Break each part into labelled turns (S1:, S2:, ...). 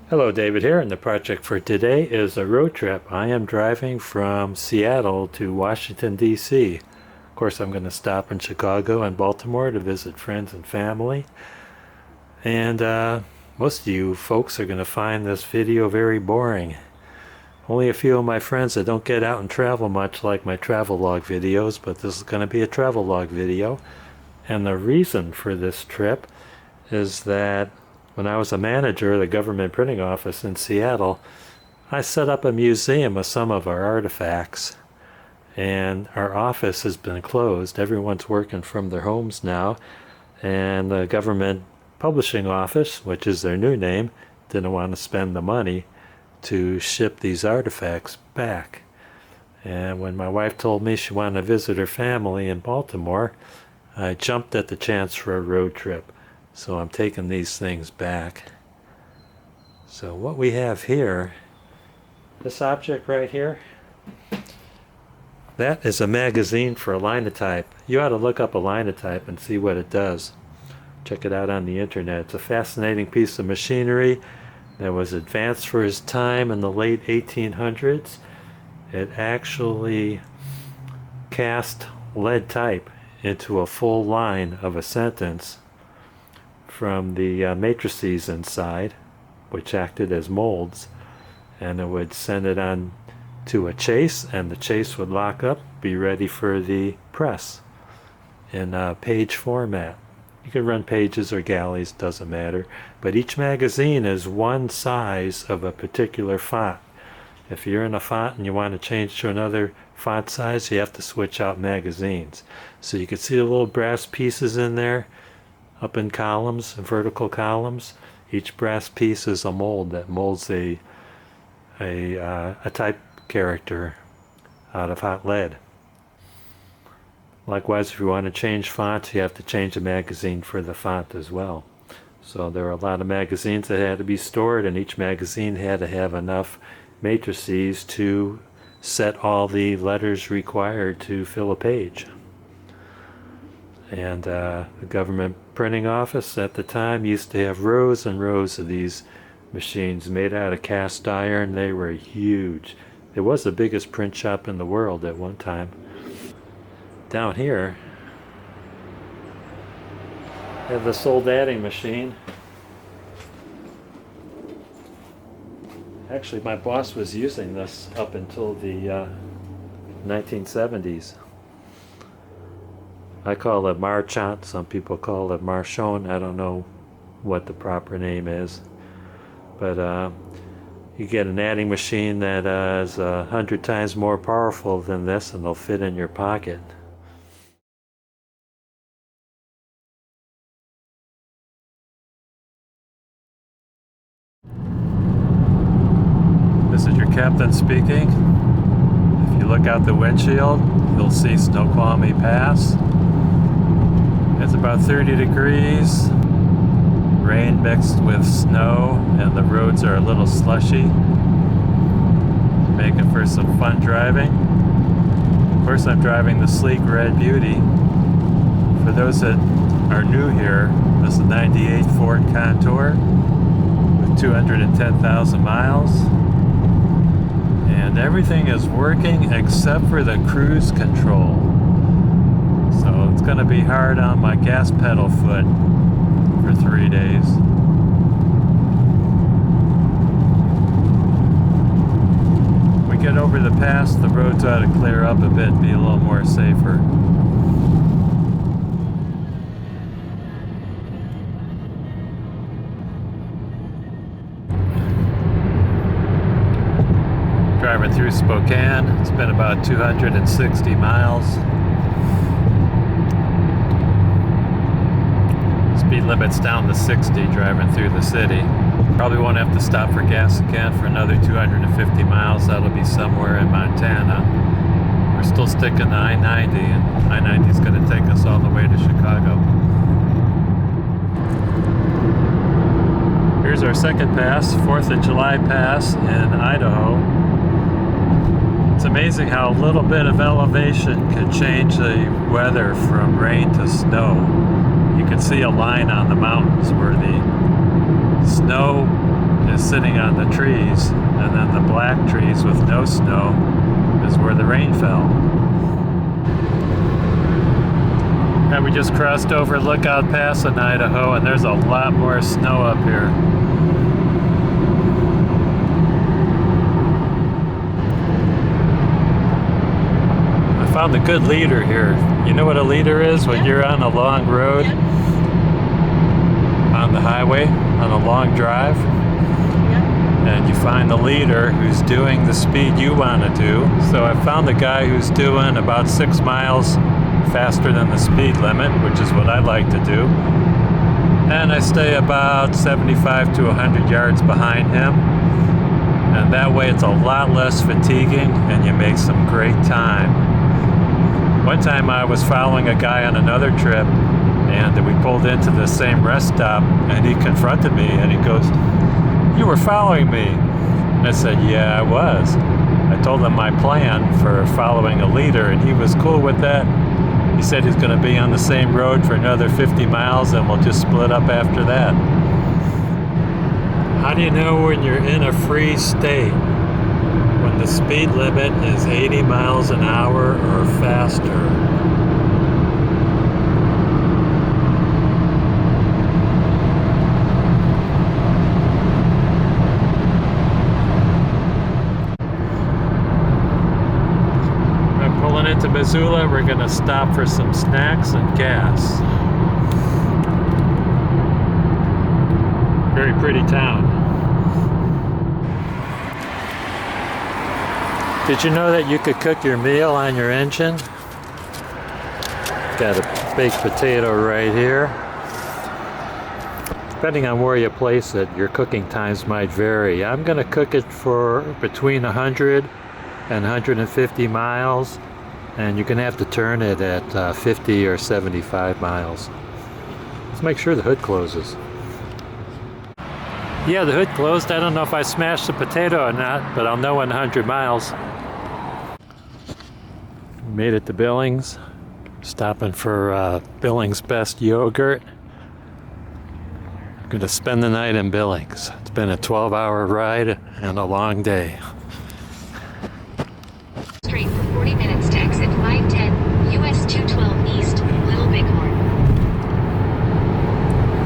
S1: Hello, David here, and the project for today is a road trip. I am driving from Seattle to Washington, D.C. Of course, I'm going to stop in Chicago and Baltimore to visit friends and family. And most of you folks are going to find this video very boring. Only a few of my friends that don't get out and travel much like my travel log videos, but this is going to be a travel log video. And the reason for this trip is that when I was a manager of the government printing office in Seattle, I set up a museum of some of our artifacts. And our office has been closed. Everyone's working from their homes now. And the government publishing office, which is their new name, didn't want to spend the money to ship these artifacts back. And when my wife told me she wanted to visit her family in Baltimore, I jumped at the chance for a road trip. So I'm taking these things back. So what we have here, this object right here, that is a magazine for a linotype. You ought to look up a linotype and see what it does. Check it out on the internet. It's a fascinating piece of machinery that was advanced for its time in the late 1800s. It actually cast lead type into a full line of a sentence from the matrices inside, which acted as molds, and it would send it on to a chase, and the chase would lock up, be ready for the press in page format. You can run pages or galleys, doesn't matter, but each magazine is one size of a particular font. If you're in a font and you want to change to another font size, you have to switch out magazines. So you can see the little brass pieces in there up in columns, vertical columns. Each brass piece is a mold that molds a type character out of hot lead. Likewise, if you want to change fonts, you have to change the magazine for the font as well. So there are a lot of magazines that had to be stored, and each magazine had to have enough matrices to set all the letters required to fill a page. And the government printing office at the time used to have rows and rows of these machines made out of cast iron. They were huge. It was the biggest print shop in the world at one time. Down here, I have the soldating machine. Actually, my boss was using this up until the 1970s. I call it marchant, some people call it marchon, I don't know what the proper name is. But you get an adding machine that is 100 times more powerful than this, and they'll fit in your pocket. This is your captain speaking. If you look out the windshield, you'll see Snoqualmie Pass. It's about 30 degrees, rain mixed with snow, and the roads are a little slushy, making for some fun driving. Of course, I'm driving the sleek Red Beauty. For those that are new here, this is a 98 Ford Contour with 210,000 miles. And everything is working except for the cruise control. So it's going to be hard on my gas pedal foot for 3 days. When we get over the pass, the roads ought to clear up a bit and be a little more safer. Driving through Spokane, it's been about 260 miles. Speed limit's down to 60 driving through the city. Probably won't have to stop for gas again for another 250 miles. That'll be somewhere in Montana. We're still sticking to I-90, and I-90 is going to take us all the way to Chicago. Here's our second pass, 4th of July pass in Idaho. It's amazing how a little bit of elevation can change the weather from rain to snow. You can see a line on the mountains where the snow is sitting on the trees, and then the black trees with no snow is where the rain fell. And we just crossed over Lookout Pass in Idaho, and there's a lot more snow up here. I found a good leader here. You know what a leader is? When you're on a long road, on the highway, on a long drive, and you find the leader who's doing the speed you want to do. So I found the guy who's doing about 6 miles faster than the speed limit, which is what I like to do. And I stay about 75 to 100 yards behind him. And that way it's a lot less fatiguing and you make some great time. One time I was following a guy on another trip, and we pulled into the same rest stop, and he confronted me and he goes, "You were following me." And I said, "Yeah, I was." I told him my plan for following a leader, and he was cool with that. He said he's going to be on the same road for another 50 miles and we'll just split up after that. How do you know when you're in a free state? When the speed limit is 80 miles an hour or faster. Into Missoula, we're going to stop for some snacks and gas. Very pretty town. Did you know that you could cook your meal on your engine? Got a baked potato right here. Depending on where you place it, your cooking times might vary. I'm going to cook it for between 100 and 150 miles. And you're going to have to turn it at 50 or 75 miles. Let's make sure the hood closes. Yeah, the hood closed. I don't know if I smashed the potato or not, but I'll know in 100 miles. Made it to Billings. Stopping for Billings Best Yogurt. I'm going to spend the night in Billings. It's been a 12-hour ride and a long day.
S2: Straight for 40 minutes to exit 510, US 212 East, Little Bighorn.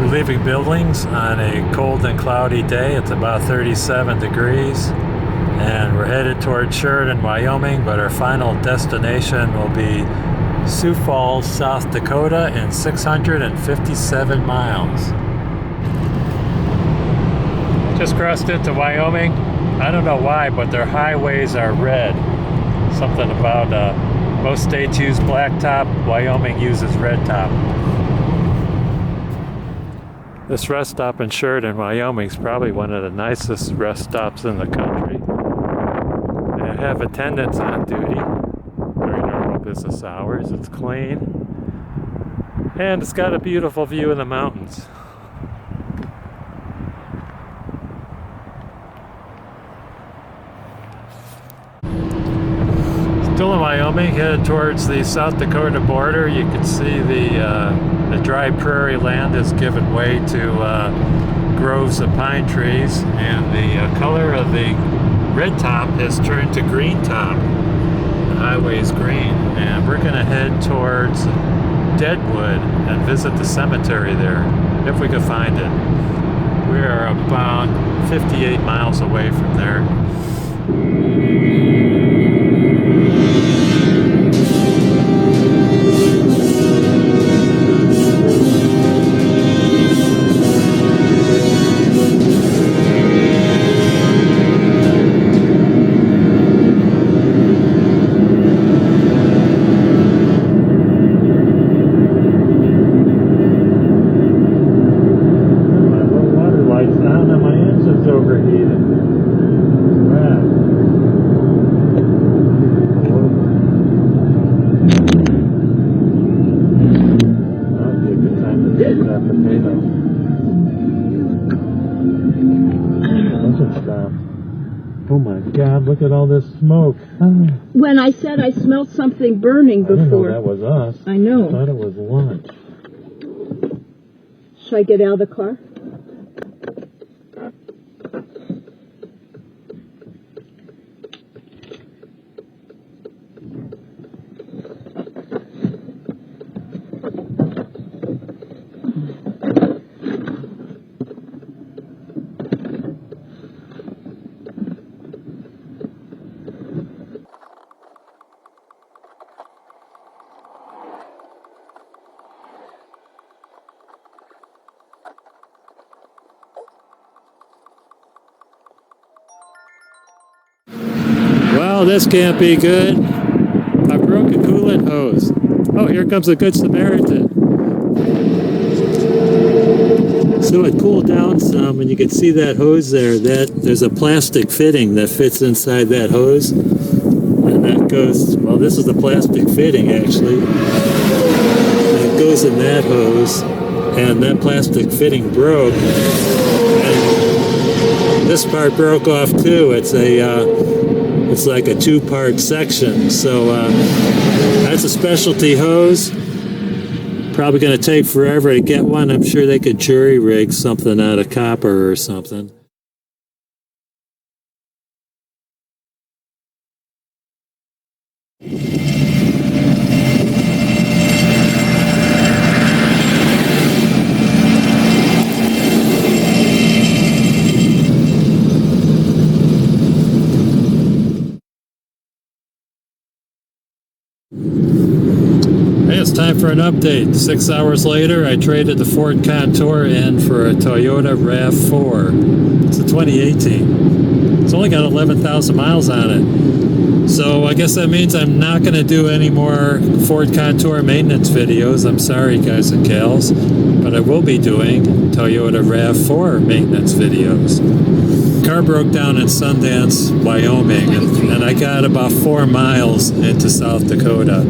S1: We're leaving Billings on a cold and cloudy day. It's about 37 degrees. And we're headed toward Sheridan, Wyoming, but our final destination will be Sioux Falls, South Dakota in 657 miles. Just crossed into Wyoming. I don't know why, but their highways are red. Something about most states use blacktop, Wyoming uses red top. This rest stop in Sheridan, Wyoming is probably one of the nicest rest stops in the country. They have attendants on duty during normal business hours. It's clean. And it's got a beautiful view of the mountains. Still in Wyoming, headed towards the South Dakota border. You can see the dry prairie land has given way to groves of pine trees, and the color of the red top has turned to green top. The highway is green, and we're going to head towards Deadwood and visit the cemetery there, if we can find it. We are about 58 miles away from there. Oh my God, look at all this smoke.
S3: When I said I smelled something burning before.
S1: I didn't know that was us.
S3: I know.
S1: I thought it was lunch.
S3: Should I get out of the car?
S1: this can't be good. I broke a coolant hose. Oh, here comes a good Samaritan. So it cooled down some, and you can see that hose there. There's a plastic fitting that fits inside that hose, and that goes. Well, this is a plastic fitting actually. And it goes in that hose, and that plastic fitting broke. And this part broke off too. It's like a two-part section. So that's a specialty hose. Probably going to take forever to get one. I'm sure they could jury rig something out of copper or something. Hey, it's time for an update. 6 hours later, I traded the Ford Contour in for a Toyota RAV4. It's a 2018. It's only got 11,000 miles on it. So I guess that means I'm not going to do any more Ford Contour maintenance videos. I'm sorry, guys and gals. But I will be doing Toyota RAV4 maintenance videos. The car broke down in Sundance, Wyoming, and I got about 4 miles into South Dakota.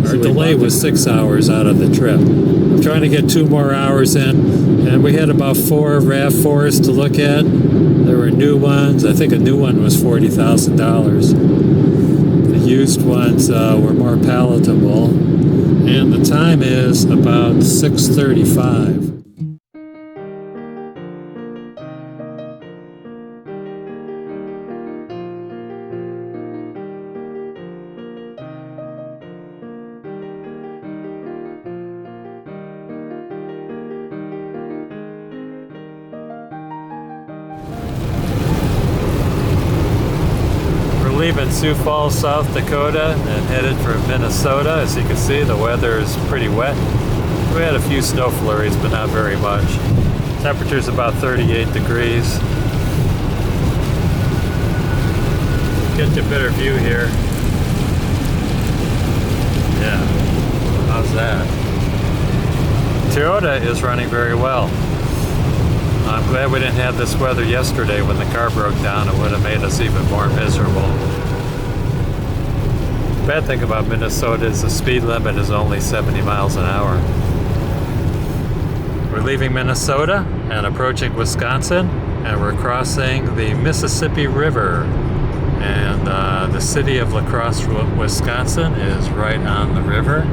S1: Our delay was 6 hours out of the trip. I'm trying to get 2 more hours in, and we had about 4 RAV4s to look at. There were new ones. I think a new one was $40,000. The used ones were more palatable, and the time is about 6:35. Leaving Sioux Falls, South Dakota, and headed for Minnesota. As you can see, the weather is pretty wet. We had a few snow flurries, but not very much. Temperature's about 38 degrees. Get you a better view here. Yeah, how's that? Toyota is running very well. I'm glad we didn't have this weather yesterday when the car broke down. It would have made us even more miserable. The bad thing about Minnesota is the speed limit is only 70 miles an hour. We're leaving Minnesota and approaching Wisconsin, and we're crossing the Mississippi River. And the city of La Crosse, Wisconsin is right on the river.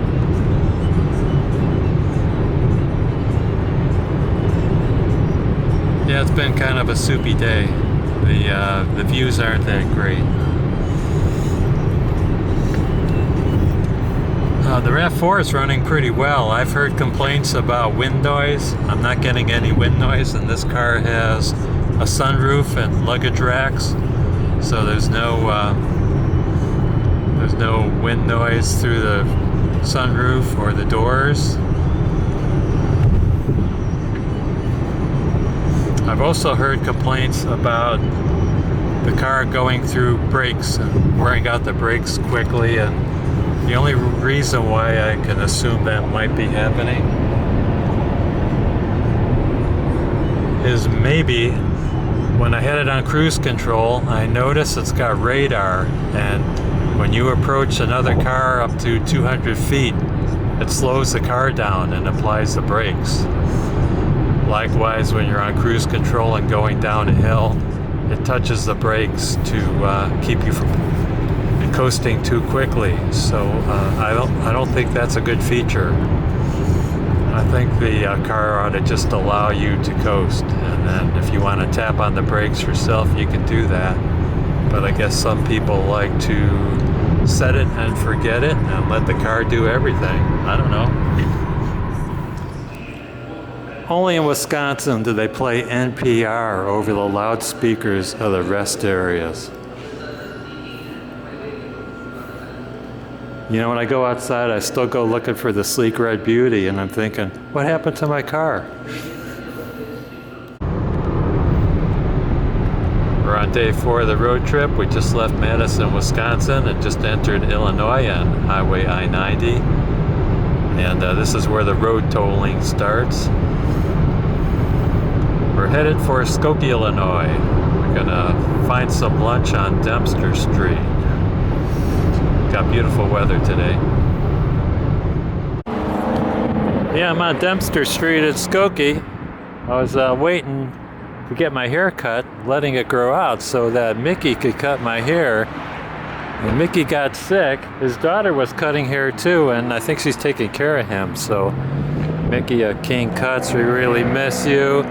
S1: Yeah, it's been kind of a soupy day. The views aren't that great. The RAV4 is running pretty well. I've heard complaints about wind noise. I'm not getting any wind noise, and this car has a sunroof and luggage racks, so there's no wind noise through the sunroof or the doors. I've also heard complaints about the car going through brakes and wearing out the brakes quickly, and the only reason why I can assume that might be happening is maybe when I had it on cruise control, I noticed it's got radar, and when you approach another car up to 200 feet, it slows the car down and applies the brakes. Likewise, when you're on cruise control and going down a hill, it touches the brakes to keep you from coasting too quickly. So I don't think that's a good feature. I think the car ought to just allow you to coast, and then if you want to tap on the brakes yourself, you can do that. But I guess some people like to set it and forget it and let the car do everything. I don't know. Only in Wisconsin do they play NPR over the loudspeakers of the rest areas. You know, when I go outside, I still go looking for the sleek red beauty, and I'm thinking, what happened to my car? We're on on day 4 of the road trip. We just left Madison, Wisconsin, and just entered Illinois on Highway I-90. And this is where the road tolling starts. We're headed for Skokie, Illinois. We're gonna find some lunch on Dempster Street. Got beautiful weather today. Yeah, I'm on Dempster Street at Skokie. I was waiting to get my hair cut, letting it grow out so that Mickey could cut my hair. When Mickey got sick, his daughter was cutting hair too, and I think she's taking care of him. So, Mickey, King Cuts, we really miss you.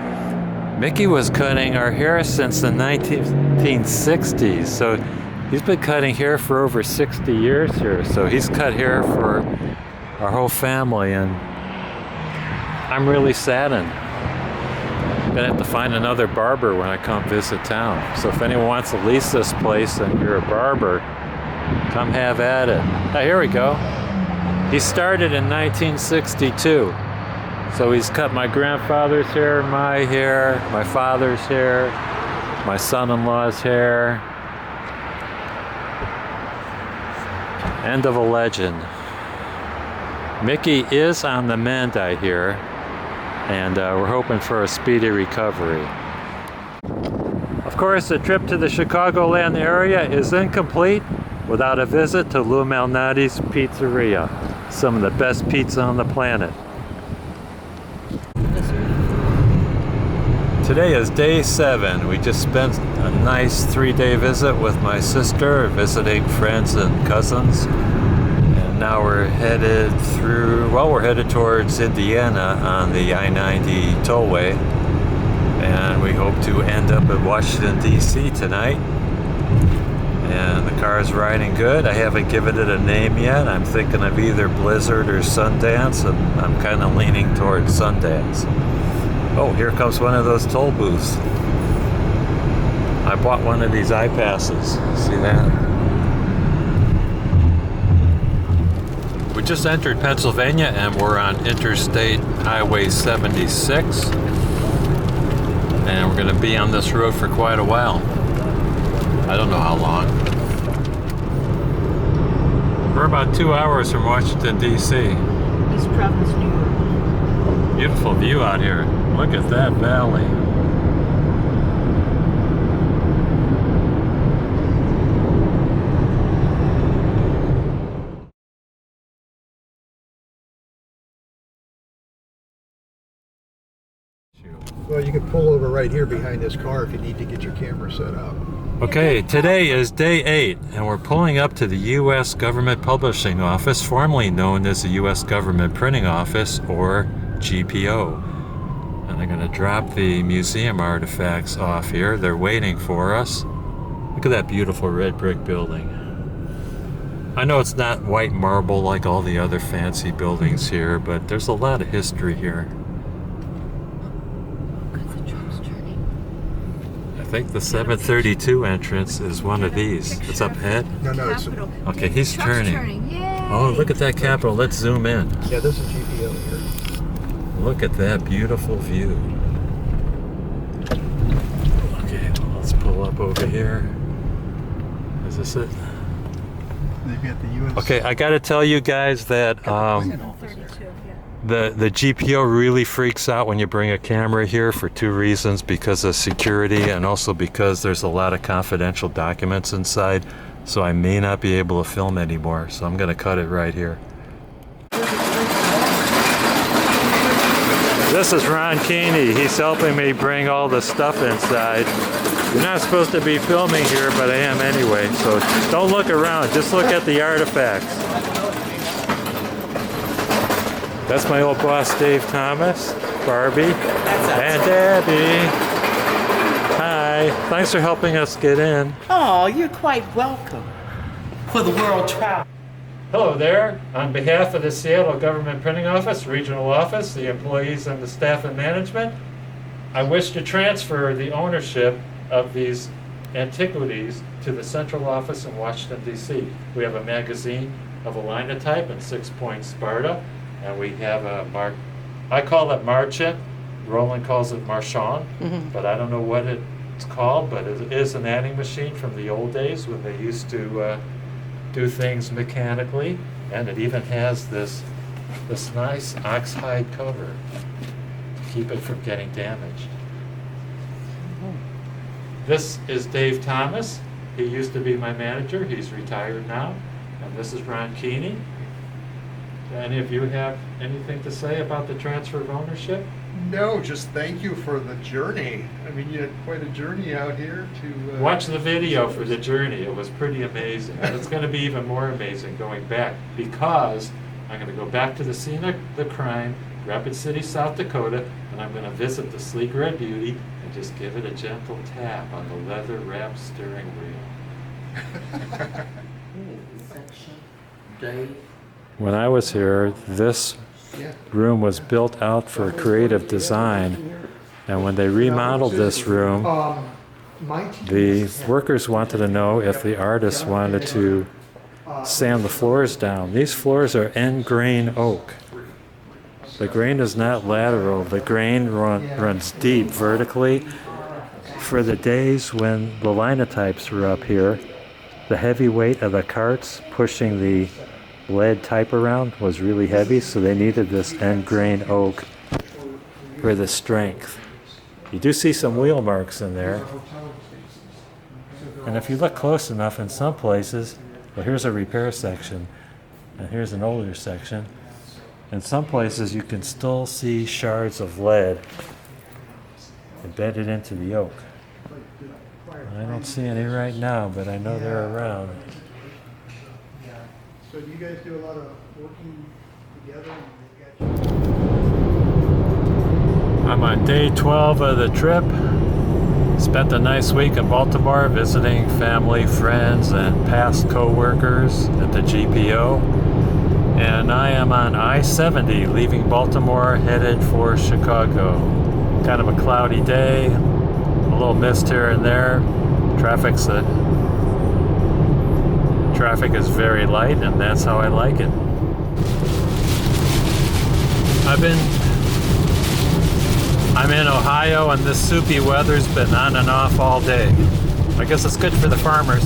S1: Mickey was cutting our hair since the 1960s, so he's been cutting hair for over 60 years here. So he's cut hair for our whole family, and I'm really saddened. I'm gonna have to find another barber when I come visit town. So if anyone wants to lease this place and you're a barber, come have at it. Oh, here we go. He started in 1962. So he's cut my grandfather's hair, my father's hair, my son-in-law's hair. End of a legend. Mickey is on the mend, I hear, and we're hoping for a speedy recovery. Of course, the trip to the Chicagoland area is incomplete without a visit to Lou Malnati's Pizzeria, some of the best pizza on the planet. Today is day 7. We just spent a nice 3-day visit with my sister, visiting friends and cousins. And now we're headed towards Indiana on the I-90 tollway. And we hope to end up in Washington, D.C. tonight. And the car's riding good. I haven't given it a name yet. I'm thinking of either Blizzard or Sundance, and I'm kind of leaning towards Sundance. Oh, here comes one of those toll booths. I bought one of these iPasses. See that? We just entered Pennsylvania and we're on Interstate Highway 76. And we're going to be on this road for quite a while. I don't know how long. We're about 2 hours from Washington, D.C.
S3: East Providence, New York.
S1: Beautiful view out here. Look at that valley.
S4: Well, you can pull over right here behind this car if you need to get your camera set up.
S1: Okay, today is day 8, and we're pulling up to the U.S. Government Publishing Office, formerly known as the U.S. Government Printing Office, or GPO. And they're going to drop the museum artifacts off here. They're waiting for us. Look at that beautiful red brick building. I know it's not white marble like all the other fancy buildings here, but there's a lot of history here. I think the 732 entrance is one of these. It's up ahead.
S4: No, it's...
S1: Okay, he's turning. Oh, look at that Capitol. Let's zoom in.
S4: Yeah, this is GPO here.
S1: Look at that beautiful view. Okay, let's pull up over here. Is this it?
S4: They've got the US...
S1: Okay, I gotta tell you guys that the GPO really freaks out when you bring a camera here for 2 reasons: because of security and also because there's a lot of confidential documents inside. So I may not be able to film anymore, so I'm gonna cut it right here. This is Ron Keeney. He's helping me bring all the stuff inside. You're not supposed to be filming here, but I am anyway. So don't look around, just look at the artifacts. That's my old boss, Dave Thomas, Barbie, and Debbie. Hi, thanks for helping us get in.
S5: Oh, you're quite welcome for the world travel.
S1: Hello there. On behalf of the Seattle Government Printing Office, Regional Office, the employees and the staff and management, I wish to transfer the ownership of these antiquities to the Central Office in Washington, D.C. We have a magazine of a linotype in 6-point Sparta, and we have a I call it marchant. Roland calls it marchand, but I don't know what it it's called, but it is an adding machine from the old days when they used to do things mechanically. And it even has this nice oxhide cover to keep it from getting damaged. This is Dave Thomas. He used to be my manager. He's retired now. And this is Ron Keeney. Do any of you have anything to say about the transfer of ownership?
S4: No, just thank you for the journey. I mean, you had quite a journey out here to...
S1: Watch the video for the journey. It was pretty amazing. And it's going to be even more amazing going back, because I'm going to go back to the scene of the crime, Rapid City, South Dakota, and I'm going to visit the sleek red beauty and just give it a gentle tap on the leather-wrapped steering wheel.
S5: Section, Dave.
S1: When I was here, this room was built out for creative design, and when they remodeled this room, the workers wanted to know if the artists wanted to sand the floors down. These floors are end grain oak. The grain is not lateral. The grain runs deep vertically. For the days when the linotypes were up here, the heavy weight of the carts pushing the lead type around was really heavy, so they needed this end grain oak for the strength. You do see some wheel marks in there. And if you look close enough in some places, well, here's a repair section, and here's an older section. In some places you can still see shards of lead embedded into the oak. I don't see any right now, but I know they're around.
S4: So do you guys do a lot of working together?
S1: I'm on day 12 of the trip. Spent a nice week in Baltimore visiting family, friends, and past co-workers at the GPO. And I am on I-70 leaving Baltimore headed for Chicago. Kind of a cloudy day, a little mist here and there. Traffic is very light, and that's how I like it. I'm in Ohio, and this soupy weather's been on and off all day. I guess it's good for the farmers.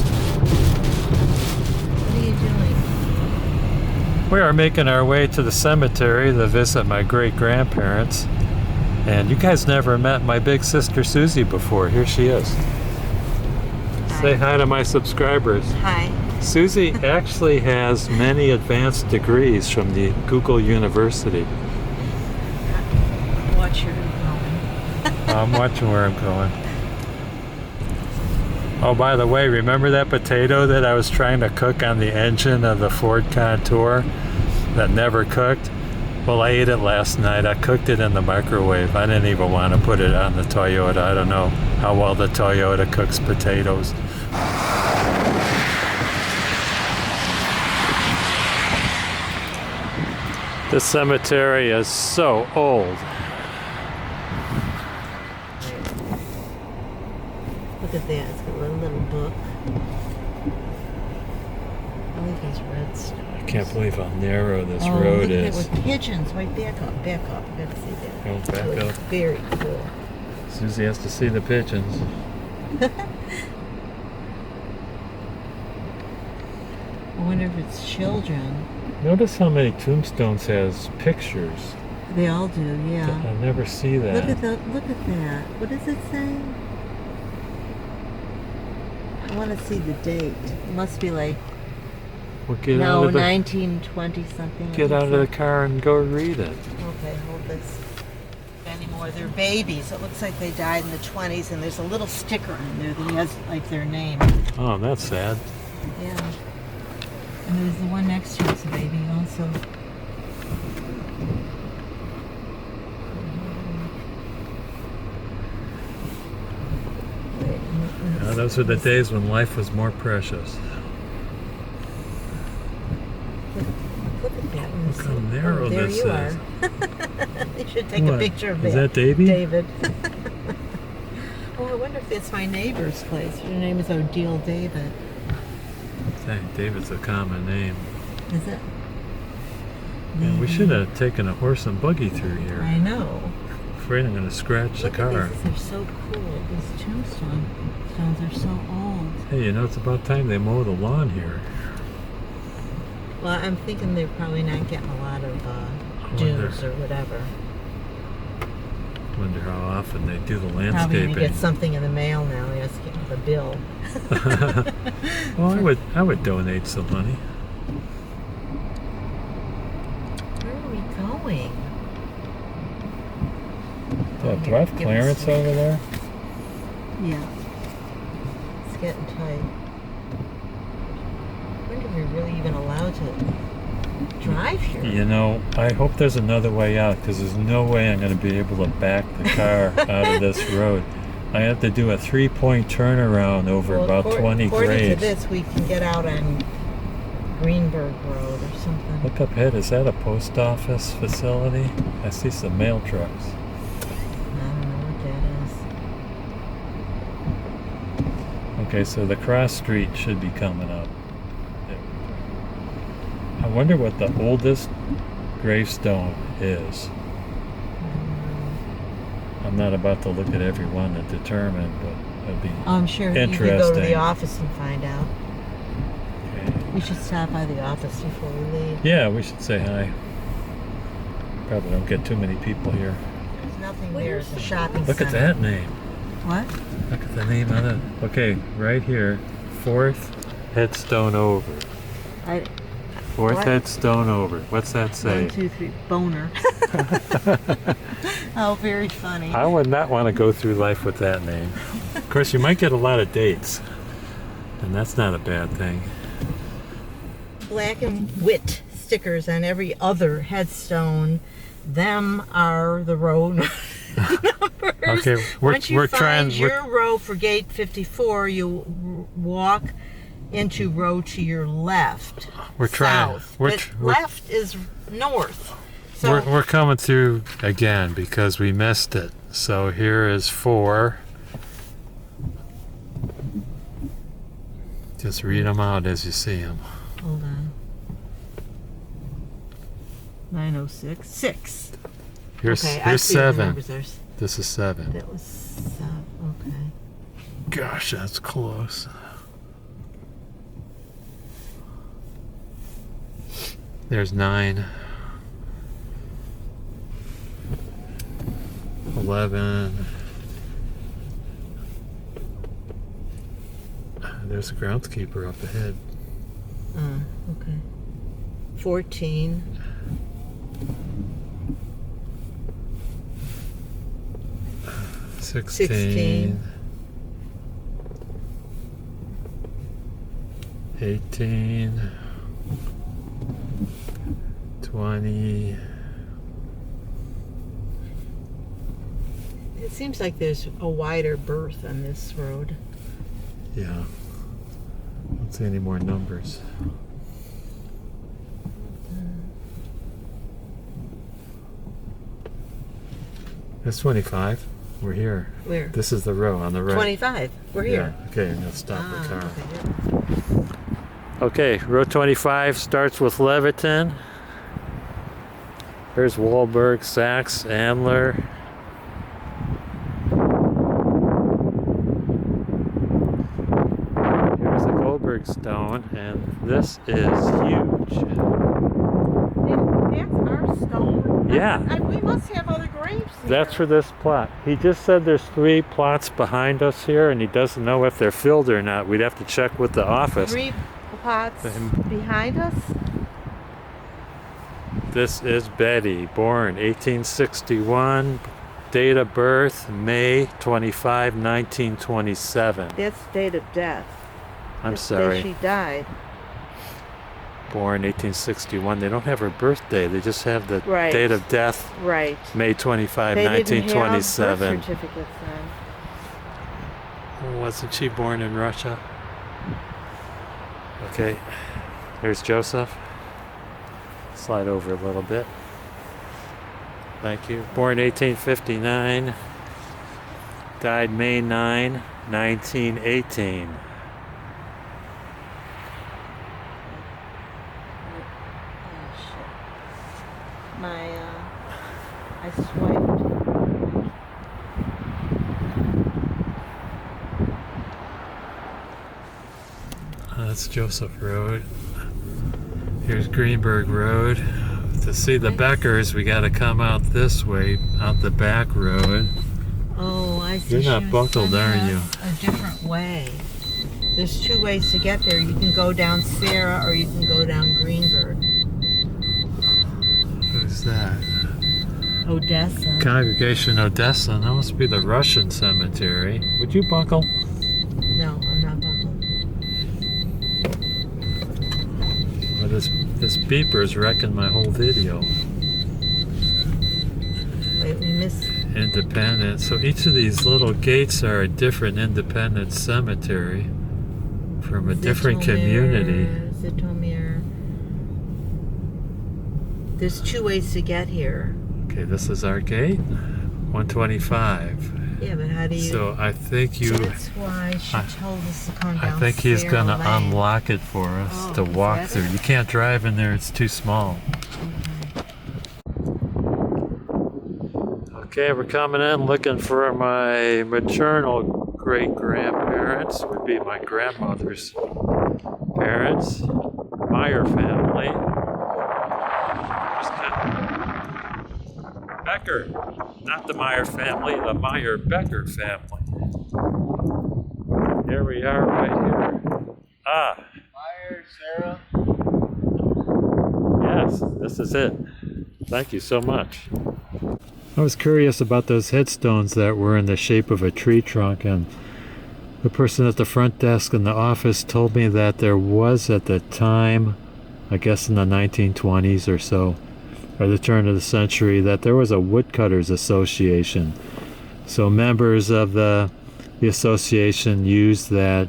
S6: What are you doing?
S1: We are making our way to the cemetery to visit my great-grandparents. And you guys never met my big sister Susie before. Here she is. Say hi to my subscribers.
S6: Hi.
S1: Susie actually has many advanced degrees from the Google University.
S6: Watch your going.
S1: I'm watching where I'm going. Oh, by the way, remember that potato that I was trying to cook on the engine of the Ford Contour that never cooked? Well, I ate it last night. I cooked it in the microwave. I didn't even want to put it on the Toyota. I don't know how well the Toyota cooks potatoes. This cemetery is so old.
S6: Look at that. It's got a little book. I like these red stars.
S1: I can't believe how narrow this
S6: Oh,
S1: road
S6: look at
S1: is.
S6: that with pigeons. Wait, back up. I gotta see that.
S1: Go back
S6: It looks
S1: up.
S6: very cool.
S1: Susie has to see the pigeons.
S6: I wonder if it's children.
S1: Notice how many tombstones has pictures.
S6: They all do, yeah.
S1: I never see that.
S6: Look at that. Look at that. What does it say? I want to see the date. It must be like
S1: Well, get out of the
S6: 1920 something.
S1: get out of the car and go read it.
S6: Okay, hold this. Anymore, they're babies. It looks like they died in the 20s, and there's a little sticker on there that has like their name.
S1: Oh, that's sad.
S6: Yeah. And there's the one next to it's a baby also.
S1: Those were the days when life was more precious.
S6: Look at that one.
S1: Look how narrow
S6: there
S1: this
S6: you
S1: is.
S6: are. You should take
S1: What?
S6: a picture of that.
S1: Is that Davy?
S6: David. Oh, I wonder if it's my neighbor's place. Her name is Odile David.
S1: Hey, David's a common name.
S6: Is it?
S1: Yeah, we should have taken a horse and buggy through here.
S6: I know.
S1: afraid I'm going to scratch the
S6: Look
S1: car.
S6: at these. They're so cool. These tombstones are so old.
S1: Hey, you know, it's about time they mow the lawn here.
S6: Well, I'm thinking they're probably not getting a lot of
S1: wonder.
S6: dues or whatever.
S1: Wonder how often they do the
S6: Probably
S1: landscaping.
S6: gonna get something in the mail now. He has to get the bill.
S1: Well, I would donate some money.
S6: Where are we going?
S1: Do I have clearance over there?
S6: Yeah. It's getting tight. I wonder if we're really even allowed to drive here.
S1: You know, I hope there's another way out, because there's no way I'm going to be able to back the car out of this road. I have to do a 3-point turnaround over about 20
S6: according
S1: grades.
S6: to this, we can get out on Greenberg Road or something.
S1: Look up ahead. Is that a post office facility? I see some mail trucks.
S6: I don't know what that is.
S1: Okay, so the cross street should be coming up. I wonder what the oldest gravestone is. I'm not about to look at every one to determine, but it'd be
S6: I'm sure you could go to the office and find out.
S1: Okay.
S6: We should stop by the office before we leave.
S1: Yeah, we should say hi. Probably don't get too many people here.
S6: There's nothing there. It's a shopping
S1: Look
S6: center.
S1: at that name.
S6: What?
S1: Look at the name on it. Okay, right here. 4th headstone over. Fourth
S6: What?
S1: headstone over. What's that say?
S6: 1, 2, 3. Boner. Oh, very funny.
S1: I would not want to go through life with that name. Of course, you might get a lot of dates, and that's not a bad thing.
S6: Black and white stickers on every other headstone. Them are the row numbers.
S1: Okay,
S6: Once you
S1: we're
S6: find
S1: trying.
S6: your row for gate 54, you walk into row to your left.
S1: We're trying.
S6: South.
S1: We're
S6: But left is north. So
S1: we're coming through again because we missed it. So here is 4. Just read them out as you see them.
S6: hold on. 906. 6.
S1: Here's
S6: Okay, I
S1: here's
S6: see the
S1: 7.
S6: numbers. There's,
S1: This is 7.
S6: that was 7. Okay.
S1: Gosh, that's close. There's 9. 11. There's a groundskeeper up ahead.
S6: Okay. 14.
S1: 16. 18. 20.
S6: It seems like there's a wider berth on this road.
S1: Yeah. Don't see any more numbers. That's 25. We're here.
S6: Where?
S1: This is the row on the right.
S6: 25. We're here.
S1: Yeah. Okay, I'm gonna stop the car.
S6: Okay.
S1: Okay, row 25 starts with Leviton. There's Wahlberg, Sachs, Andler. Here's the Goldberg stone, and this is huge.
S6: That's our stone?
S1: Yeah.
S6: We must have other graves here.
S1: That's for this plot. He just said there's 3 plots behind us here, and he doesn't know if they're filled or not. We'd have to check with the office.
S6: 3 plots behind us?
S1: This is Betty, born 1861, date of birth May 25, 1927.
S6: That's date of death.
S1: I'm
S6: That's
S1: sorry,
S6: the day she died.
S1: born 1861. They don't have her birthday, they just have the
S6: Right.
S1: date of death,
S6: Right.
S1: May 25,
S6: They didn't have
S1: 1927.
S6: birth certificates then.
S1: Wasn't she born in Russia? Okay, here's Joseph. Slide over a little bit. Thank you. Born 1859. Died May 9, 1918.
S6: Oh shit. I swiped.
S1: That's Joseph Road. Here's Greenberg Road. To see the Beckers, we got to come out this way, out the back road.
S6: Oh, I see.
S1: You're not
S6: She was
S1: buckled,
S6: sending
S1: are you?
S6: us a different way. There's two ways to get there. You can go down Sarah or you can go down Greenberg.
S1: Who's that?
S6: Odessa.
S1: Congregation Odessa. That must be the Russian cemetery. Would you buckle?
S6: No, I'm not buckled.
S1: Well, this beeper's wrecking my whole video.
S6: Wait, we missed.
S1: Independent. So each of these little gates are a different independent cemetery from a different community.
S6: Zitomir. There's two ways to get here.
S1: Okay, this is our gate. 125.
S6: Yeah, but how do you...
S1: So I think you...
S6: That's why she told us to come down
S1: I think he's
S6: Sarah
S1: gonna
S6: Lane.
S1: unlock it for us
S6: Oh,
S1: to
S6: is
S1: walk
S6: that
S1: through.
S6: it?
S1: You can't drive in there, it's too small. Okay, we're coming in looking for my maternal great-grandparents, would be my grandmother's parents, Meyer family. Becker, not the Meyer family, the Meyer-Becker family. Here we are right here. Ah.
S4: Meyer, Sarah.
S1: Yes, this is it. Thank you so much. I was curious about those headstones that were in the shape of a tree trunk, and the person at the front desk in the office told me that there was at the time, I guess in the 1920s or so, or the turn of the century, that there was a woodcutters association. So members of the association used that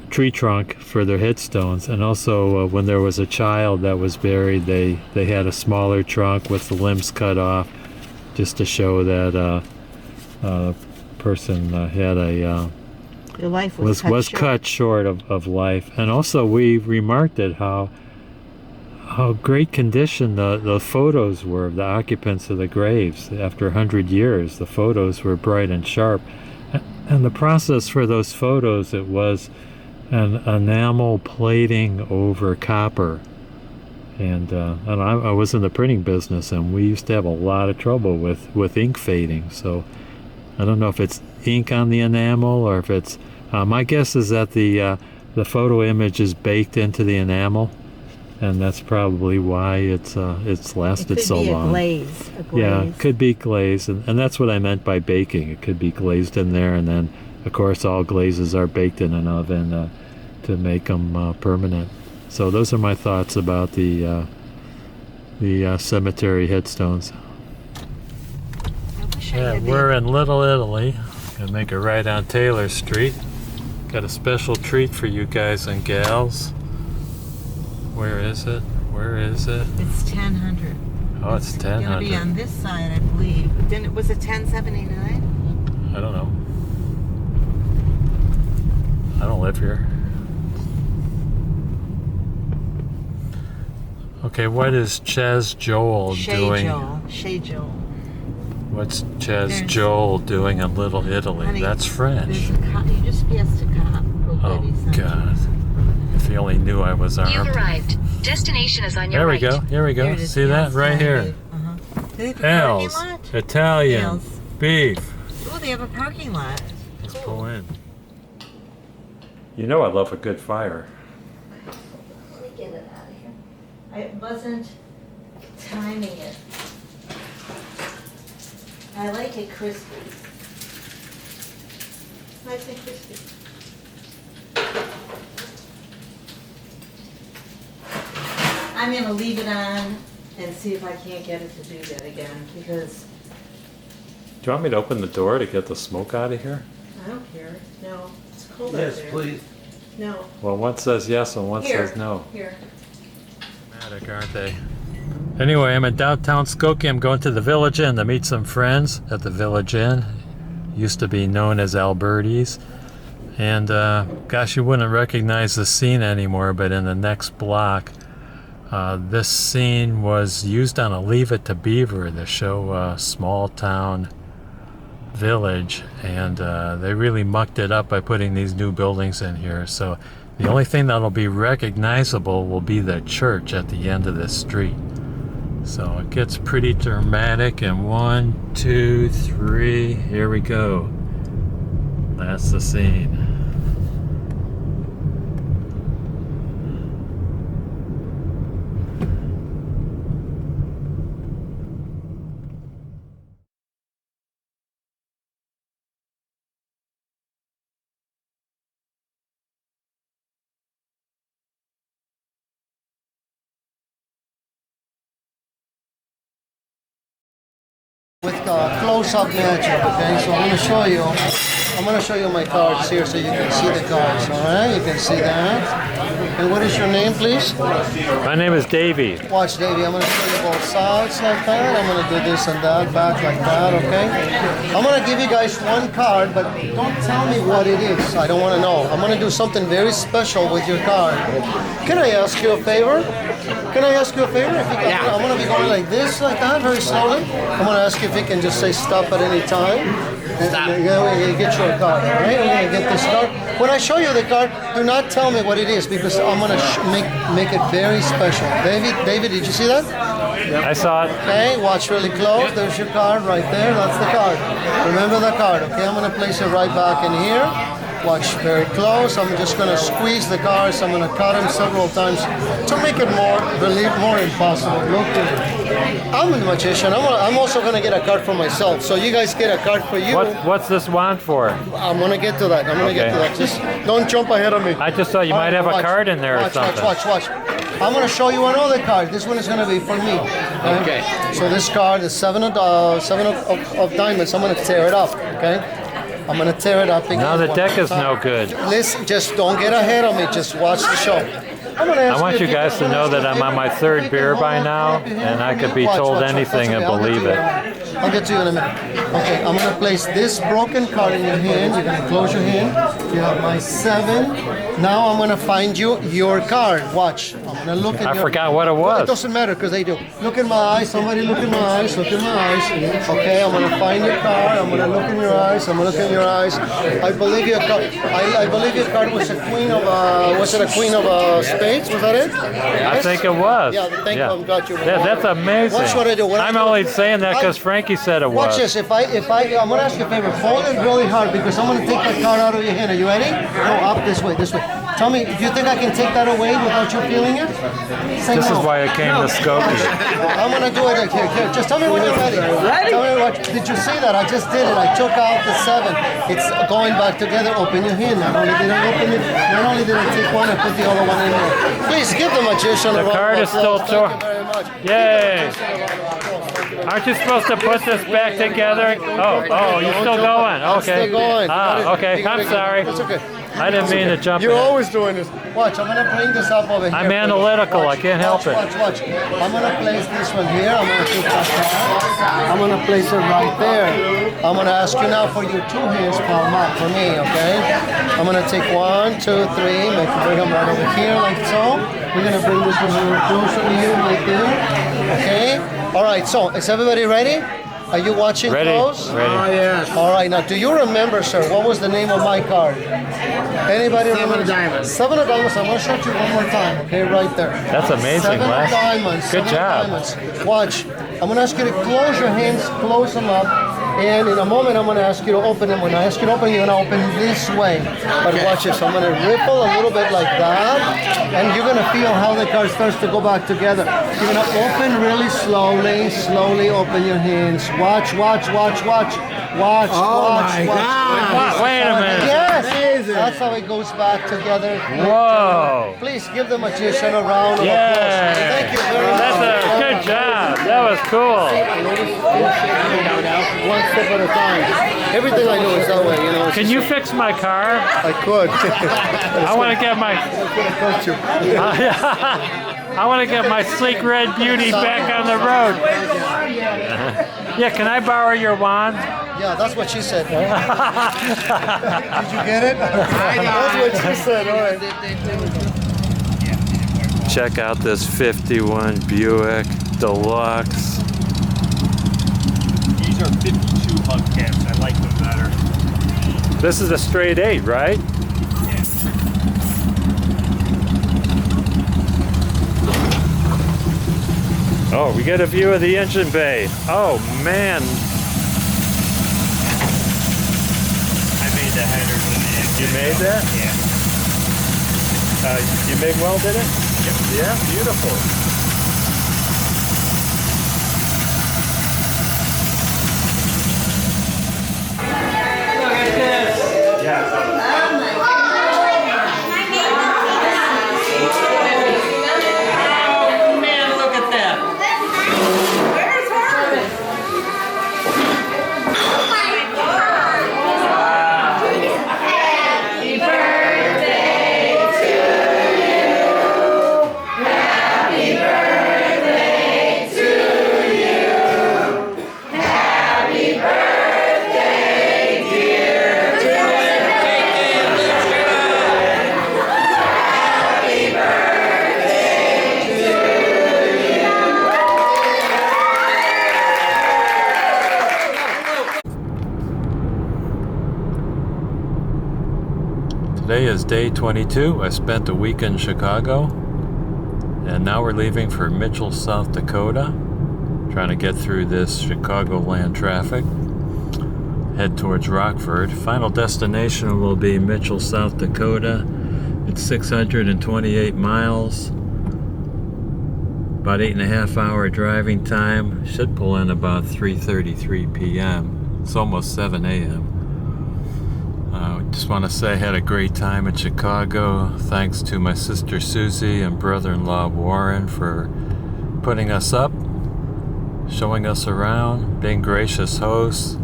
S1: tree trunk for their headstones, and also when there was a child that was buried, they had a smaller trunk with the limbs cut off, just to show that person had a
S6: Your life
S1: was cut short of life. And also we remarked at how great condition the photos were of the occupants of the graves. After 100 years, the photos were bright and sharp. And the process for those photos, it was an enamel plating over copper. And I was in the printing business, and we used to have a lot of trouble with ink fading. So I don't know if it's ink on the enamel or if it's... my guess is that the photo image is baked into the enamel, and that's probably why it's lasted so long.
S6: A glaze.
S1: Yeah, it could be glazed, and that's what I meant by baking. It could be glazed in there, and then, of course, all glazes are baked in an oven to make them permanent. So those are my thoughts about the cemetery headstones. Yeah, we're in Little Italy. Gonna make a right on Taylor Street. Got a special treat for you guys and gals. Where is it? Where is it?
S6: It's 1000.
S1: Oh, it's 1000.
S6: It's gonna be on this side, I believe. Then was it 1079?
S1: I don't know. I don't live here. Okay, what is Ches Joel doing?
S6: Shay Joel.
S1: What's Ches Joel doing in Little Italy?
S6: Honey,
S1: That's French.
S6: You just passed a cop.
S1: Oh, God. If he only knew I was armed.
S2: You've arrived. Destination is on your
S1: There we
S2: right.
S1: go. Here we
S6: Here
S1: go.
S6: it is,
S1: See that? Right here.
S6: Uh-huh. Do they have a parking
S1: L's.
S6: lot?
S1: Italian.
S6: L's.
S1: Beef.
S6: Oh, they have a parking lot.
S1: Let's pull in. You know I love a good fire.
S6: Let me get it out of here. I wasn't timing it. I like it crispy. Nice and crispy. I'm gonna leave it on and see if I can't get it to do that again, because
S1: Do you want me to open the door to get the smoke out of here?
S6: I don't care. No, it's cold out
S5: Yes,
S6: there.
S5: please.
S6: No.
S1: Well, one says yes and one
S6: Here.
S1: says no.
S6: Here.
S1: Dramatic, aren't they? Anyway, I'm in downtown Skokie. I'm going to the Village Inn to meet some friends at the Village Inn. Used to be known as Alberti's. And gosh, you wouldn't recognize the scene anymore, but in the next block, this scene was used on a Leave It to Beaver, the show Small Town Village, and they really mucked it up by putting these new buildings in here. So The only thing that'll be recognizable will be the church at the end of this street. So it gets pretty dramatic, and 1, 2, 3, here we go. That's the scene.
S7: With close-up magic, okay? So I'm going to show you my cards here so you can see the cards, all right? You can see that. And what is your name, please?
S1: My name is Davey.
S7: Watch, Davey. I'm going to show you both sides like that. I'm going to do this and that, back like that, okay? I'm going to give you guys one card, but don't tell me what it is. I don't want to know. I'm going to do something very special with your card. Can I ask you a favor? Can I ask you a favor? Yeah. I'm going to be going like this, like that, very slowly. I'm going to ask you if you can just say stop at any time. Stop. We're going to get you a card, all right? We're going to get this card. When I show you the card, do not tell me what it is because I'm going to make it very special. David, did you see that?
S1: Yep. I saw it.
S7: Okay, watch really close. There's your card right there. That's the card. Remember the card, okay? I'm going to place it right back in here. Watch very close. I'm just going to squeeze the cards. I'm going to cut them several times to make it more impossible. Look at it. I'm a magician. I'm also going to get a card for myself. So you guys get a card for you.
S1: What's this wand for?
S7: I'm going to get to that. Get to that. Just don't jump ahead of me.
S1: I just thought you might have a card in there or something.
S7: Watch. I'm going to show you another card. This one is going to be for me. Okay. So this card is seven of diamonds. I'm going to tear it up. Okay. I'm going to tear it up again.
S1: Now the deck is no good.
S7: Listen, just don't get ahead of me. Just watch the show.
S1: I want you guys to know that I'm on my third beer by now, and I could be told anything and believe it.
S7: I'll get to you in a minute. Okay, I'm going to place this broken card in your hand. You're going to close your hand. You have my 7. Now I'm going to find you your card. Watch. I'm going to look at
S1: I forgot what it was.
S7: It doesn't matter because they do. Look in my eyes. Somebody look in my eyes. Look in my eyes. Okay, I'm going to find your card. I'm going to look in your eyes. I'm going to look in your eyes. I believe your card. I believe your card was a queen of. Was it a queen of spades? Was that it?
S1: I think it was.
S7: Yeah. Thank you. I'm glad you.
S1: That's amazing.
S7: Watch what I do.
S1: I'm only saying that because Frankie said it was.
S7: Watch this. I'm going to ask you a favor. Hold it really hard because I'm going to take that card out of your hand. Are you ready? No, up this way. This way. Tell me, do you think I can take that away without you feeling it?
S1: This is why I came to Skokie.
S7: I'm going to do it like here. Just tell me when you're ready. Tell me what. Did you see that? I just did it. I took out the 7. It's going back together. Open your hand. Not only did I take one, I put the other one in there. Please give the magician a round of applause.
S1: The card is still torn.
S7: Thank you very much.
S1: Yay! Aren't you supposed to put this back together? Oh, you're still going. Okay.
S7: Still going.
S1: Okay. I'm sorry.
S7: It's okay.
S1: I didn't mean to jump in.
S7: You're always doing this. Watch, I'm going to bring this up over here.
S1: I'm analytical. I can't help it.
S7: Watch. I'm going to place this one here. I'm going to take that card. I'm going to place it right there. I'm going to ask you now for your 2 hands palm up for me, okay? I'm going to take 1, 2, 3. Bring them right over here like so. We're going to bring this one a little closer to you right there. Okay? All right, so is everybody ready? Are you watching close?
S1: Ready.
S7: Oh, yes. All right, now do you remember, sir, what was the name of my card? Anybody remember?
S8: 7 of diamonds.
S7: 7 of diamonds. I'm going to show it to you one more time, okay, right there.
S1: That's amazing,
S7: 7
S1: Les.
S7: of diamonds.
S1: Good
S7: 7
S1: job.
S7: of diamonds. Watch. I'm going to ask you to close your hands, close them up, and in a moment I'm going to ask you to open them. When I ask you to open, you're going to open this way. But watch this. I'm going to ripple a little bit like that, and you're going to feel how the card starts to go back together. You're going to open really slowly open your hands. Watch.
S1: Wait a minute.
S7: Yes, that's how it goes back together.
S1: Whoa.
S7: Please give the magician a round of applause.
S1: Yeah.
S7: Thank you very much.
S1: That's a good job. That was cool.
S7: One step at a time. Everything I do is that way, you know.
S1: Can you fix my car?
S7: I could.
S1: I want to get my. I want to get my sleek red beauty back on the road. Yeah, can I borrow your wand?
S7: Yeah, that's what she said. Did you get it? That's what she said. All right.
S1: Check out this 51 Buick Deluxe.
S8: These are 52 hubcaps. I like them better.
S1: This is a straight 8, right? Oh, we get a view of the engine bay. Oh man,
S8: I made the headers in the engine.
S1: you made that?
S8: Yeah.
S1: You MIG welded it?
S8: Yep.
S1: Yeah, beautiful.
S5: Oh man, look at that.
S1: Today is day 22. I spent a week in Chicago, and now we're leaving for Mitchell, South Dakota. Trying to get through this Chicagoland traffic. Head towards Rockford. Final destination will be Mitchell, South Dakota. It's 628 miles. About 8.5 hour driving time. Should pull in about 3:33 p.m. It's almost 7 a.m. Just want to say I had a great time in Chicago. Thanks to my sister Susie and brother-in-law Warren for putting us up, showing us around, being gracious hosts.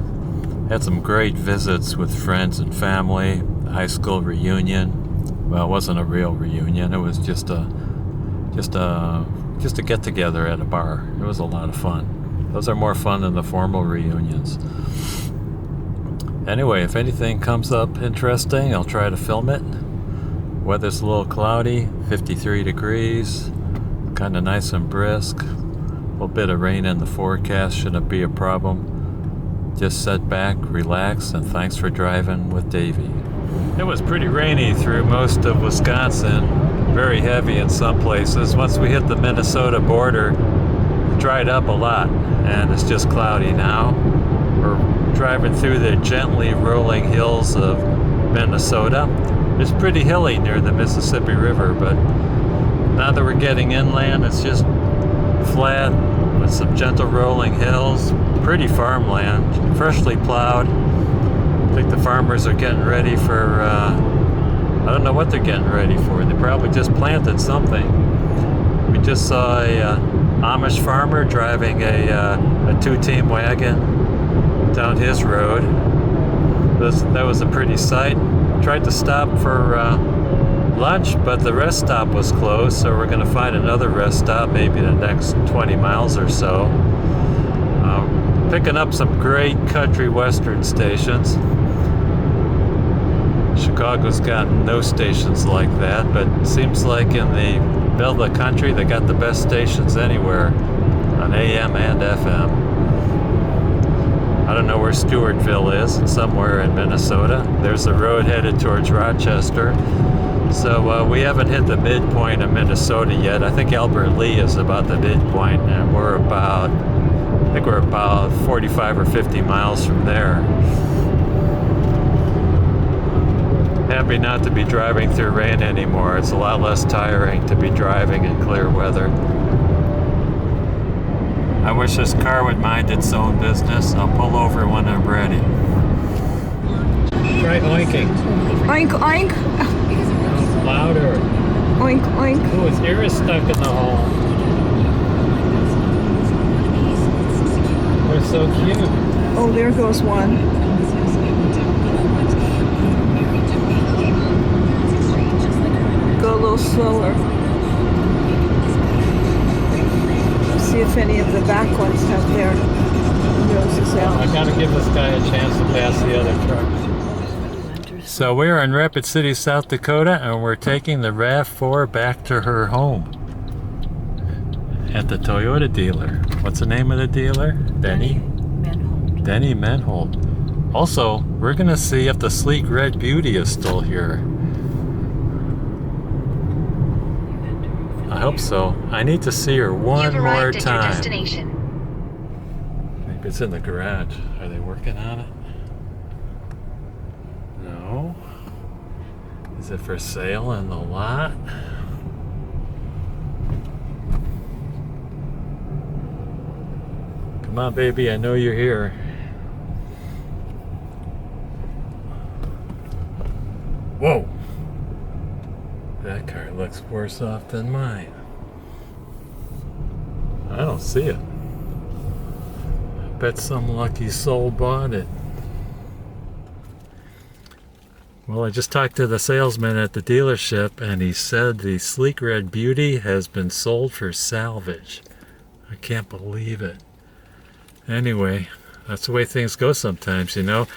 S1: Had some great visits with friends and family. High school reunion. Well, it wasn't a real reunion. It was just a get together at a bar. It was a lot of fun. Those are more fun than the formal reunions. Anyway, if anything comes up interesting, I'll try to film it. Weather's a little cloudy, 53 degrees, kind of nice and brisk. A little bit of rain in the forecast, shouldn't be a problem. Just sit back, relax, and thanks for driving with Davey. It was pretty rainy through most of Wisconsin, very heavy in some places. Once we hit the Minnesota border, it dried up a lot, and it's just cloudy now. We're driving through the gently rolling hills of Minnesota. It's pretty hilly near the Mississippi River, but now that we're getting inland, it's just flat with some gentle rolling hills. Pretty farmland, freshly plowed. I think the farmers are getting ready for, I don't know what they're getting ready for. They probably just planted something. We just saw a Amish farmer driving a two-team wagon down his road. That was a pretty sight. Tried to stop for lunch, but the rest stop was closed, so we're going to find another rest stop maybe the next 20 miles or so. Picking up some great country western stations. Chicago's got no stations like that, but it seems like in the middle of the country they got the best stations anywhere on AM and FM. I don't know where Stewartville is, it's somewhere in Minnesota. There's the road headed towards Rochester. So we haven't hit the midpoint of Minnesota yet. I think Albert Lee is about the midpoint, and we're about 45 or 50 miles from there. Happy not to be driving through rain anymore. It's a lot less tiring to be driving in clear weather. I wish this car would mind its own business. I'll pull over when I'm ready. Try oinking.
S3: Oink, oink,
S1: Louder.
S3: oink, oink.
S1: Oh, his ear is stuck in the hole. They're so cute.
S3: Oh, there goes one. Go a little slower. See if any of the back ones have their noses
S1: I
S3: out.
S1: gotta give this guy a chance to pass the other truck. So we're in Rapid City, South Dakota, and we're taking the RAV4 back to her home at the Toyota dealer. What's the name of the dealer? Denny Menhold. Also, we're gonna see if the sleek red beauty is still here. I hope so. I need to see her one
S2: You've
S1: more
S2: arrived at your
S1: time.
S2: destination.
S1: Maybe it's in the garage. Are they working on it? No. Is it for sale in the lot? Come on, baby, I know you're here. Whoa! That car looks worse off than mine. I don't see it. I bet some lucky soul bought it. Well, I just talked to the salesman at the dealership, and he said the sleek red beauty has been sold for salvage. I can't believe it. Anyway, that's the way things go sometimes, you know.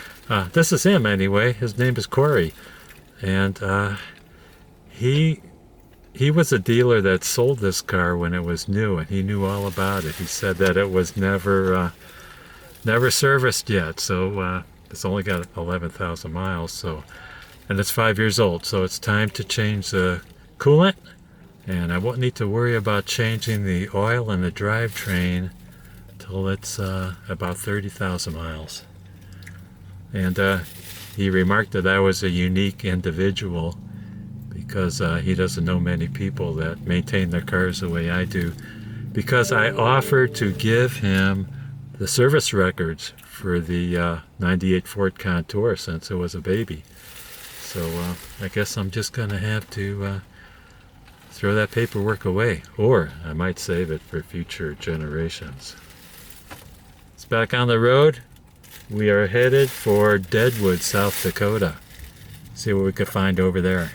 S1: This is him anyway. His name is Corey. And he was a dealer that sold this car when it was new, and he knew all about it. He said that it was never serviced yet, so it's only got 11,000 miles. So, and it's 5 years old, so it's time to change the coolant, and I won't need to worry about changing the oil in the drivetrain till it's about 30,000 miles. And he remarked that I was a unique individual because he doesn't know many people that maintain their cars the way I do, because I offered to give him the service records for the 98 Ford Contour since it was a baby. So I guess I'm just going to have to throw that paperwork away, or I might save it for future generations. It's back on the road. We are headed for Deadwood, South Dakota. See what we could find over there.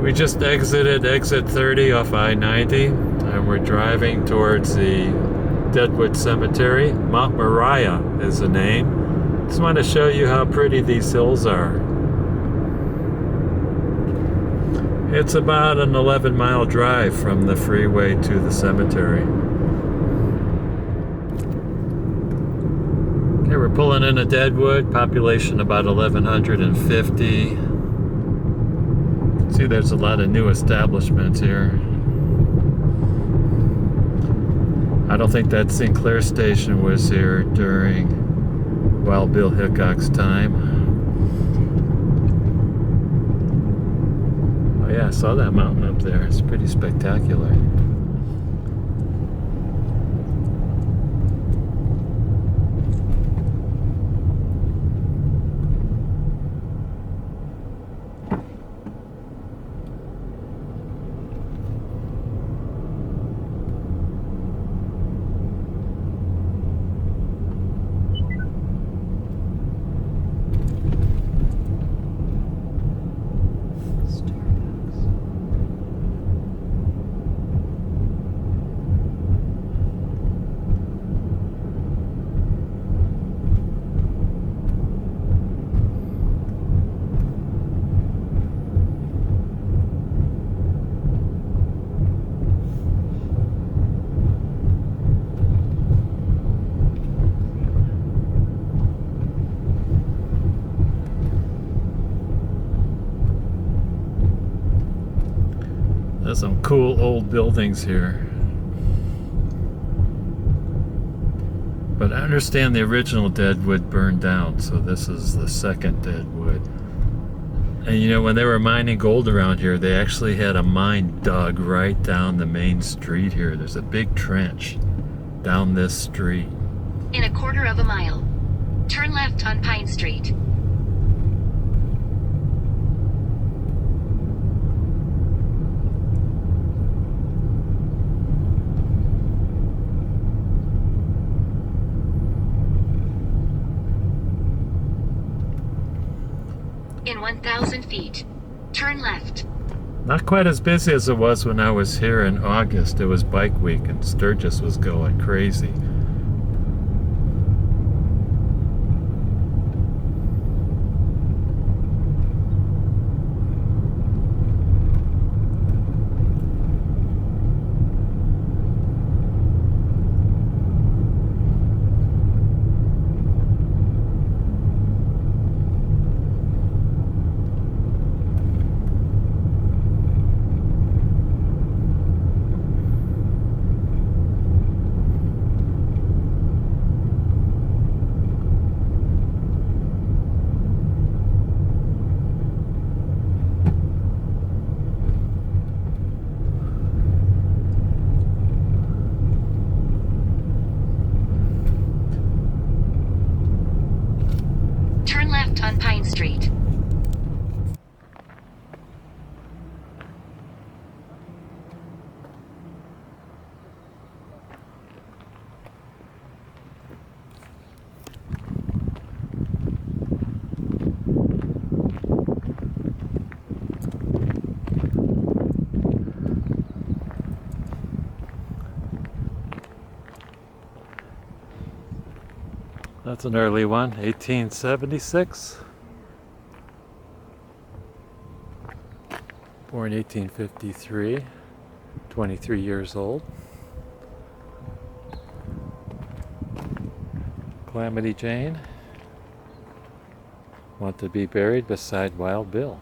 S1: We just exited exit 30 off I-90, and we're driving towards the Deadwood Cemetery. Mount Moriah is the name. Just want to show you how pretty these hills are. It's about an 11-mile drive from the freeway to the cemetery. Okay, we're pulling into Deadwood, population about 1,150. See, there's a lot of new establishments here. I don't think that Sinclair station was here during Wild Bill Hickok's time. Oh yeah, I saw that mountain up there. It's pretty spectacular. There's some cool old buildings here. But I understand the original Deadwood burned down, so this is the second Deadwood. And you know, when they were mining gold around here, they actually had a mine dug right down the main street here. There's a big trench down this street.
S2: In a quarter of a mile, turn left on Pine Street. In 1,000 feet, turn left.
S1: Not quite as busy as it was when I was here in August. It was bike week and Sturgis was going crazy. That's an early one, 1876. Born 1853, 23 years old. Calamity Jane. Want to be buried beside Wild Bill.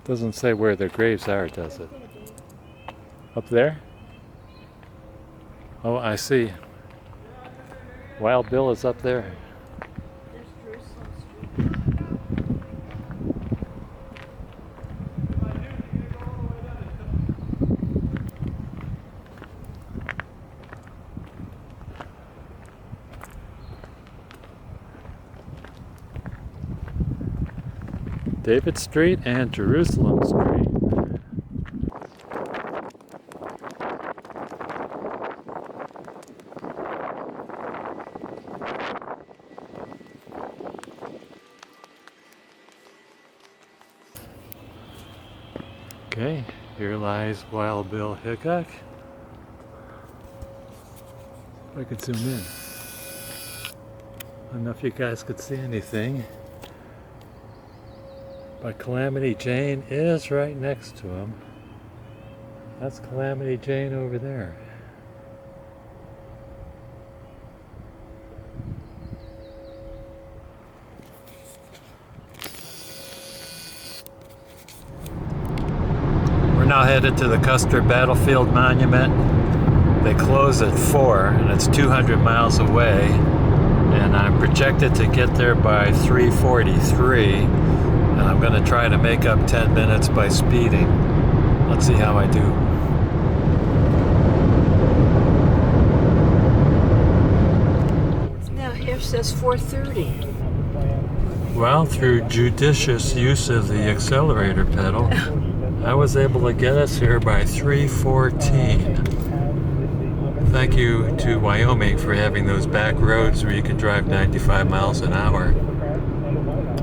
S1: Doesn't say where their graves are, does it? Up there? Oh, I see. Wild Bill is up there. David Street and Jerusalem Street. Okay, here lies Wild Bill Hickok. If I could zoom in. I don't know if you guys could see anything. But Calamity Jane is right next to him. That's Calamity Jane over there. We're now headed to the Custer Battlefield Monument. They close at 4 and it's 200 miles away. And I'm projected to get there by 3:43. And I'm going to try to make up 10 minutes by speeding. Let's see how I do.
S3: Now here says 4:30.
S1: Well, through judicious use of the accelerator pedal, I was able to get us here by 3:14. Thank you to Wyoming for having those back roads where you can drive 95 miles an hour.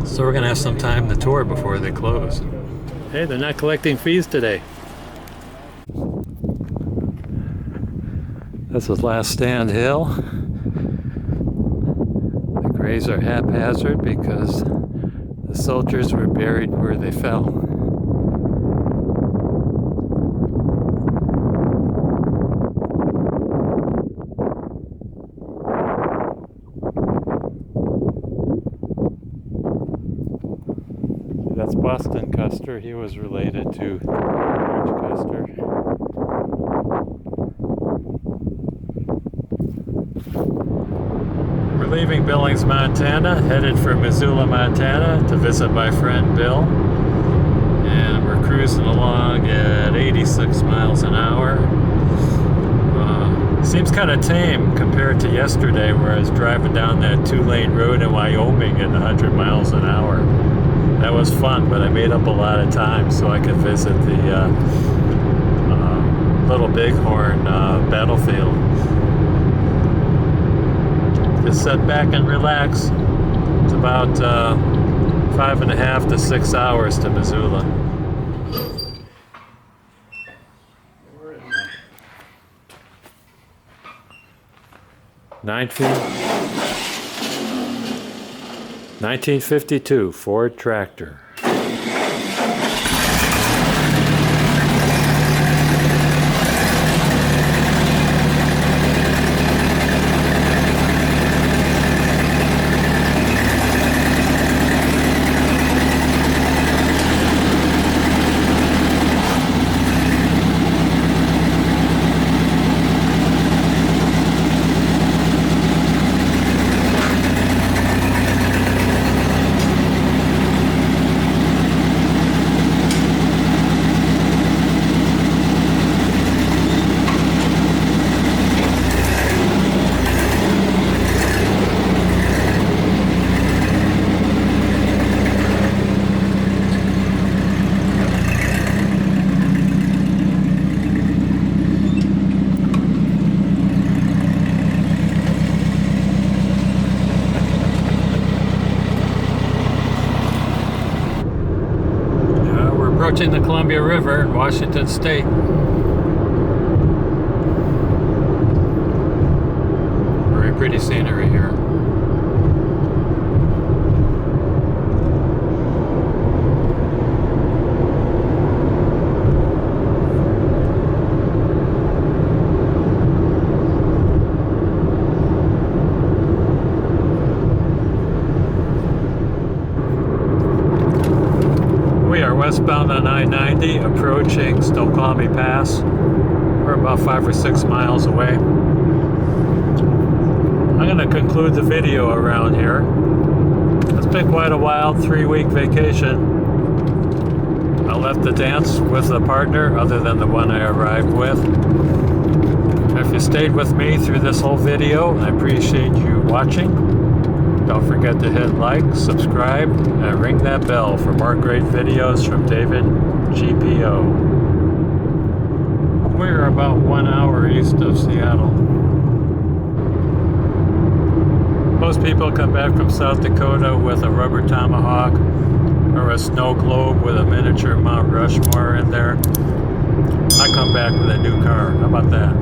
S1: So we're gonna have some time to tour before they close. Hey, they're not collecting fees today. This is Last Stand Hill. The graves are haphazard because the soldiers were buried where they fell. That's Boston Custer. He was related to George Custer. We're leaving Billings, Montana, headed for Missoula, Montana to visit my friend Bill. And we're cruising along at 86 miles an hour. Seems kind of tame compared to yesterday where I was driving down that 2-lane road in Wyoming at 100 miles an hour. That was fun, but I made up a lot of time so I could visit the Little Bighorn battlefield. Just sit back and relax. It's about 5.5 to 6 hours to Missoula. 1952 Ford tractor. Approaching the Columbia River in Washington State. pretty scenery here. We are westbound on I-90, approaching Snoqualmie Pass. We're about 5 or 6 miles away. I'm going to conclude the video around here. It's been quite a wild 3-week vacation. I left the dance with a partner other than the one I arrived with. If you stayed with me through this whole video, I appreciate you watching. Don't forget to hit like, subscribe, and ring that bell for more great videos from David GPO. We're about 1 hour east of Seattle. Most people come back from South Dakota with a rubber tomahawk or a snow globe with a miniature Mount Rushmore in there. I come back with a new car. How about that?